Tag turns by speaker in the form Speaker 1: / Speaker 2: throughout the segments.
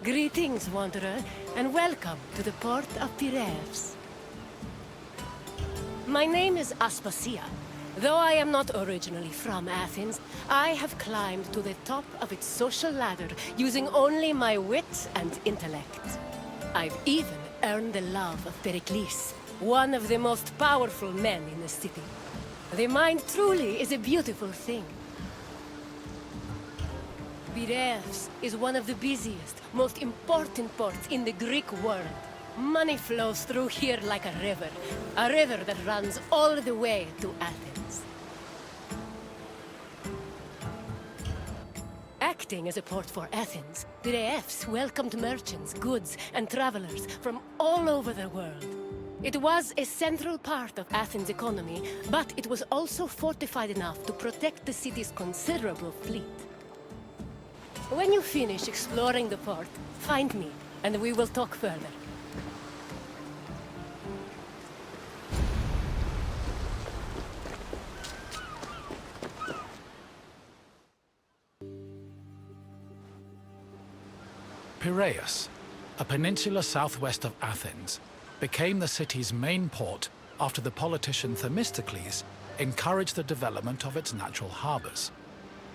Speaker 1: Greetings, wanderer, and welcome to the port of Piraeus. My name is Aspasia. Though I am not originally from Athens, I have climbed to the top of its social ladder using only my wit and intellect. I've even earned the love of Pericles, one of the most powerful men in the city. The mind truly is a beautiful thing. Piraeus is one of the busiest, most important ports in the Greek world. Money flows through here like a river that runs all the way to Athens. Acting as a port for Athens, Piraeus welcomed merchants, goods, and travelers from all over the world. It was a central part of Athens' economy, but it was also fortified enough to protect the city's considerable fleet. When you finish exploring the port, find me, and we will talk further.
Speaker 2: Piraeus, a peninsula southwest of Athens, became the city's main port after the politician Themistocles encouraged the development of its natural harbors.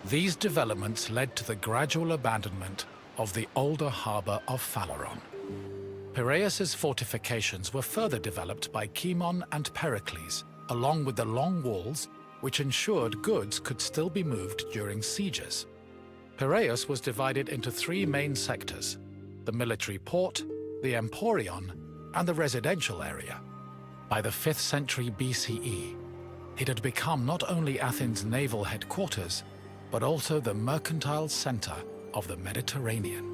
Speaker 2: These developments led to the gradual abandonment of the older harbor of Phaleron. Piraeus's fortifications were further developed by Cimon and Pericles, along with the long walls, which ensured goods could still be moved during sieges. Piraeus was divided into three main sectors: the military port, the Emporion, and the residential area. By the 5th century BCE, it had become not only Athens' naval headquarters, but also the mercantile center of the Mediterranean.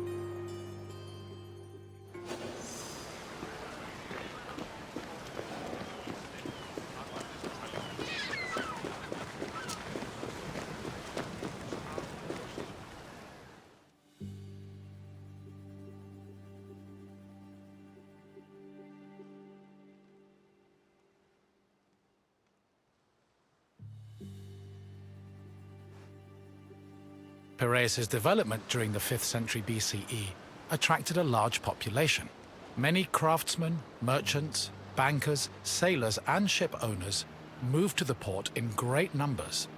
Speaker 2: Piraeus' development during the 5th century BCE attracted a large population. Many craftsmen, merchants, bankers, sailors, and ship owners moved to the port in great numbers.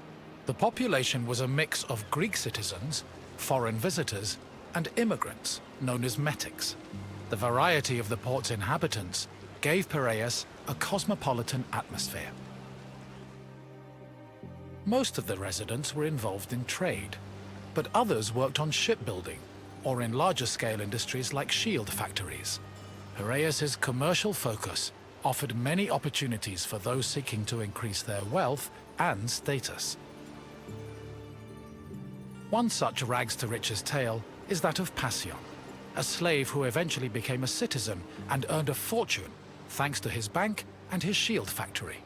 Speaker 2: The population was a mix of Greek citizens, foreign visitors, and immigrants, known as metics. The variety of the port's inhabitants gave Piraeus a cosmopolitan atmosphere. Most of the residents were involved in trade, but others worked on shipbuilding or in larger-scale industries like shield factories. Piraeus's commercial focus offered many opportunities for those seeking to increase their wealth and status. One such rags-to-riches tale is that of Passion, a slave who eventually became a citizen and earned a fortune thanks to his bank and his shield factory.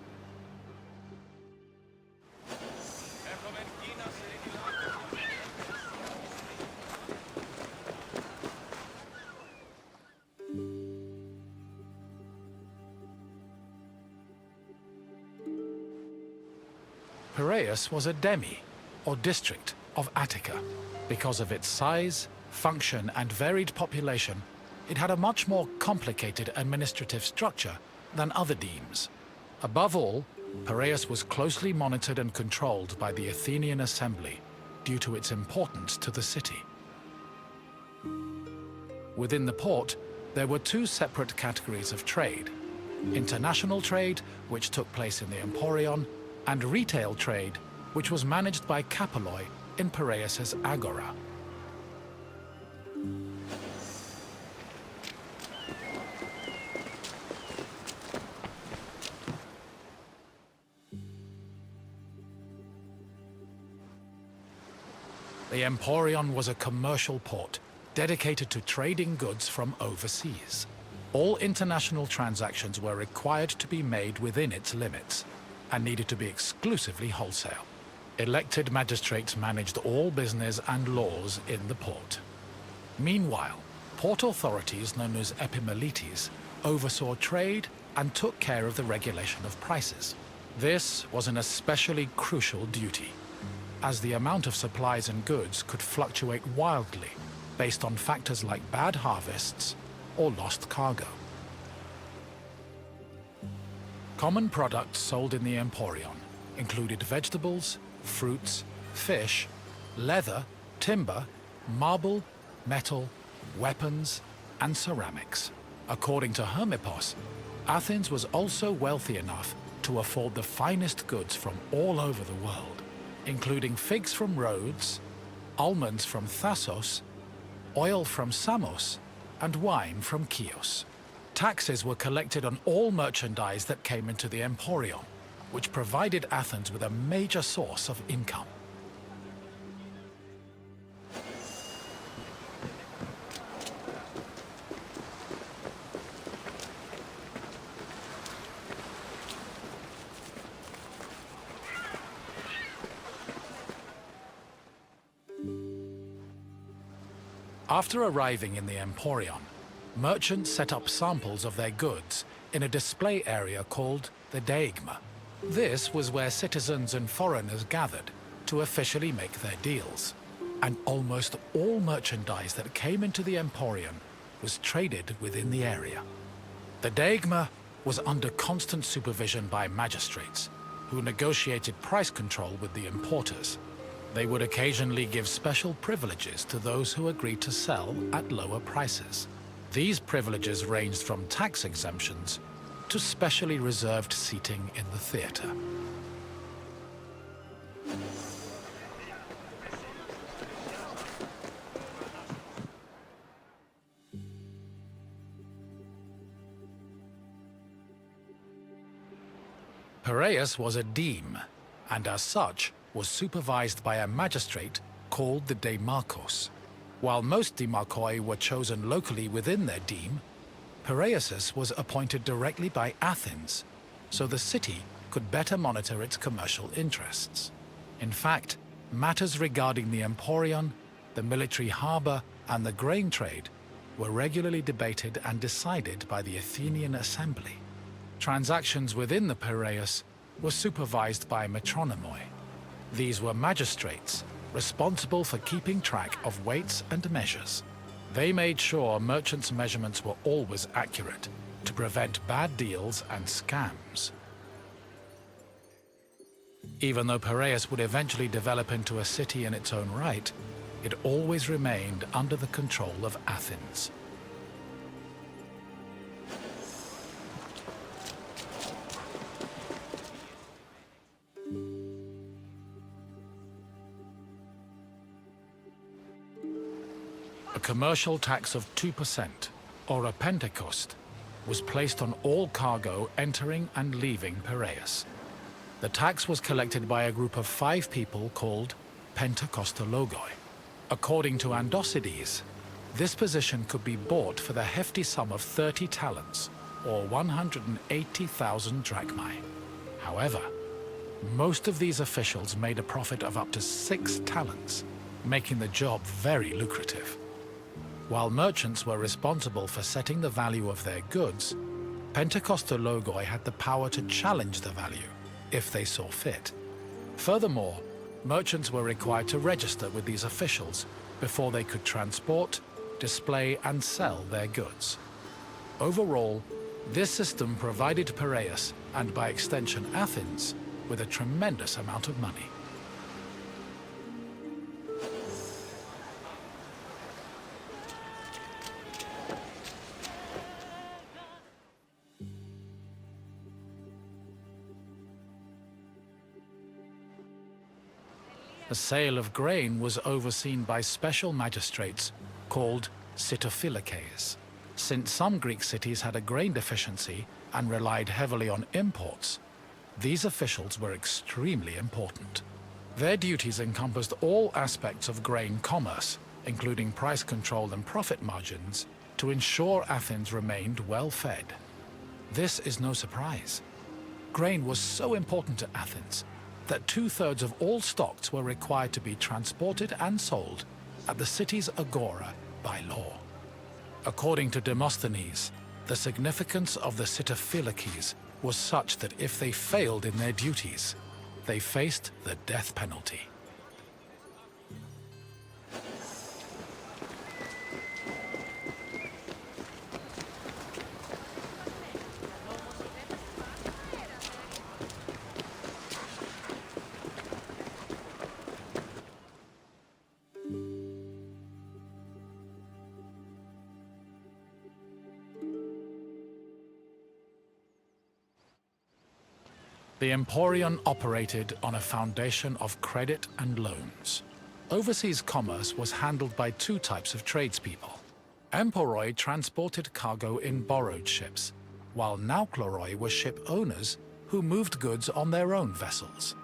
Speaker 2: Piraeus was a demi, or district, of Attica. Because of its size, function, and varied population, it had a much more complicated administrative structure than other demes. Above all, Piraeus was closely monitored and controlled by the Athenian assembly due to its importance to the city. Within the port, there were two separate categories of trade: international trade, which took place in the Emporion, and retail trade, which was managed by Kapoloi in Piraeus's agora. The Emporion was a commercial port dedicated to trading goods from overseas. All international transactions were required to be made within its limits and needed to be exclusively wholesale. Elected magistrates managed all business and laws in the port. Meanwhile, port authorities known as epimeletes oversaw trade and took care of the regulation of prices. This was an especially crucial duty, as the amount of supplies and goods could fluctuate wildly based on factors like bad harvests or lost cargo. Common products sold in the Emporion included vegetables, fruits, fish, leather, timber, marble, metal, weapons, and ceramics. According to Hermippos, Athens was also wealthy enough to afford the finest goods from all over the world, including figs from Rhodes, almonds from Thassos, oil from Samos, and wine from Chios. Taxes were collected on all merchandise that came into the Emporion, which provided Athens with a major source of income. After arriving in the Emporion, merchants set up samples of their goods in a display area called the Daegma. This was where citizens and foreigners gathered to officially make their deals, and almost all merchandise that came into the Emporion was traded within the area. The Daegma was under constant supervision by magistrates, who negotiated price control with the importers. They would occasionally give special privileges to those who agreed to sell at lower prices. These privileges ranged from tax exemptions to specially reserved seating in the theater. Piraeus was a deme, and as such was supervised by a magistrate called the Demarchos. While most demarchoi were chosen locally within their deme, Piraeus was appointed directly by Athens, so the city could better monitor its commercial interests. In fact, matters regarding the Emporion, the military harbor, and the grain trade were regularly debated and decided by the Athenian assembly. Transactions within the Piraeus were supervised by metronomoi. These were magistrates responsible for keeping track of weights and measures. They made sure merchants' measurements were always accurate to prevent bad deals and scams. Even though Piraeus would eventually develop into a city in its own right, it always remained under the control of Athens. A commercial tax of 2%, or a pentecost, was placed on all cargo entering and leaving Piraeus. The tax was collected by a group of 5 people called pentekostologoi. According to Andocides, this position could be bought for the hefty sum of 30 talents, or 180,000 drachmae. However, most of these officials made a profit of up to 6 talents, making the job very lucrative. While merchants were responsible for setting the value of their goods, pentekostologoi had the power to challenge the value, if they saw fit. Furthermore, merchants were required to register with these officials before they could transport, display, and sell their goods. Overall, this system provided Piraeus, and by extension Athens, with a tremendous amount of money. The sale of grain was overseen by special magistrates called sitophilakes. Since some Greek cities had a grain deficiency and relied heavily on imports, these officials were extremely important. Their duties encompassed all aspects of grain commerce, including price control and profit margins, to ensure Athens remained well-fed. This is no surprise. Grain was so important to Athens that 2/3 of all stocks were required to be transported and sold at the city's agora by law. According to Demosthenes, the significance of the sitophilakes was such that if they failed in their duties, they faced the death penalty. The Emporion operated on a foundation of credit and loans. Overseas commerce was handled by two types of tradespeople. Emporoi transported cargo in borrowed ships, while Naukleroi were ship owners who moved goods on their own vessels.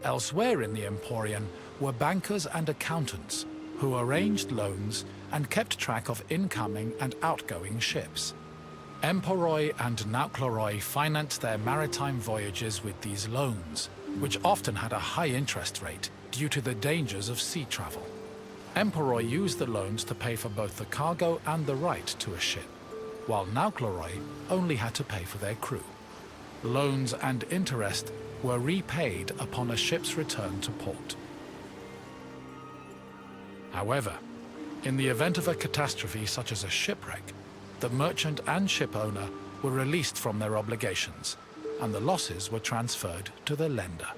Speaker 2: Elsewhere in the Emporion were bankers and accountants who arranged loans and kept track of incoming and outgoing ships. Emporoi and Naukleroi financed their maritime voyages with these loans, which often had a high interest rate due to the dangers of sea travel. Emporoi used the loans to pay for both the cargo and the right to a ship, while Naukleroi only had to pay for their crew. Loans and interest were repaid upon a ship's return to port. However, in the event of a catastrophe such as a shipwreck, the merchant and ship owner were released from their obligations, and the losses were transferred to the lender.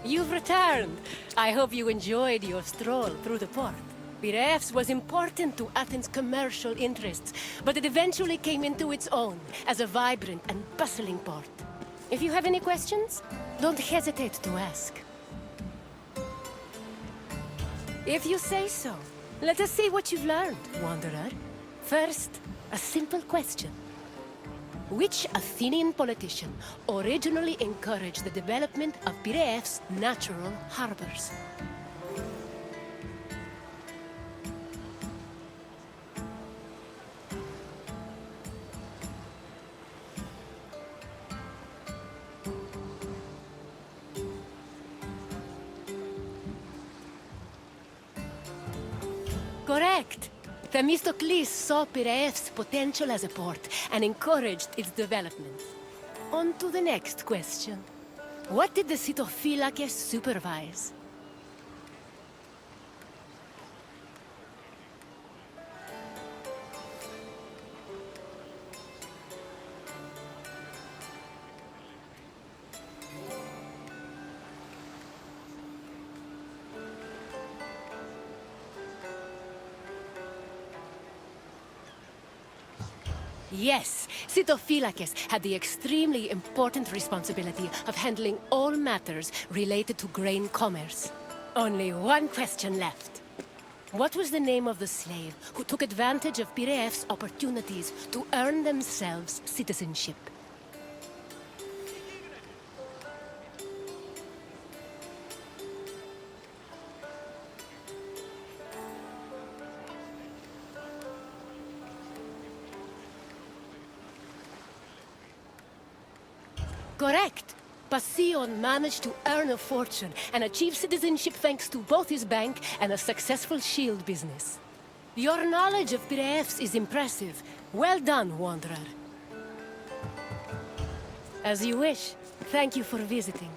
Speaker 1: You've returned. I hope you enjoyed your stroll through the port. Piraeus was important to Athens' commercial interests, but it eventually came into its own as a vibrant and bustling port. If you have any questions, don't hesitate to ask. If you say so, let us see what you've learned, Wanderer. First, a simple question. Which Athenian politician originally encouraged the development of Piraeus' natural harbors? Correct. Themistocles saw Piraeus' potential as a port and encouraged its development. On to the next question. What did the Sitophilakes supervise? Yes, Sitophilakes had the extremely important responsibility of handling all matters related to grain commerce. Only one question left. What was the name of the slave who took advantage of Piraeus' opportunities to earn themselves citizenship? Correct! Passion managed to earn a fortune and achieve citizenship thanks to both his bank and a successful shield business. Your knowledge of Piraeus is impressive. Well done, Wanderer. As you wish. Thank you for visiting.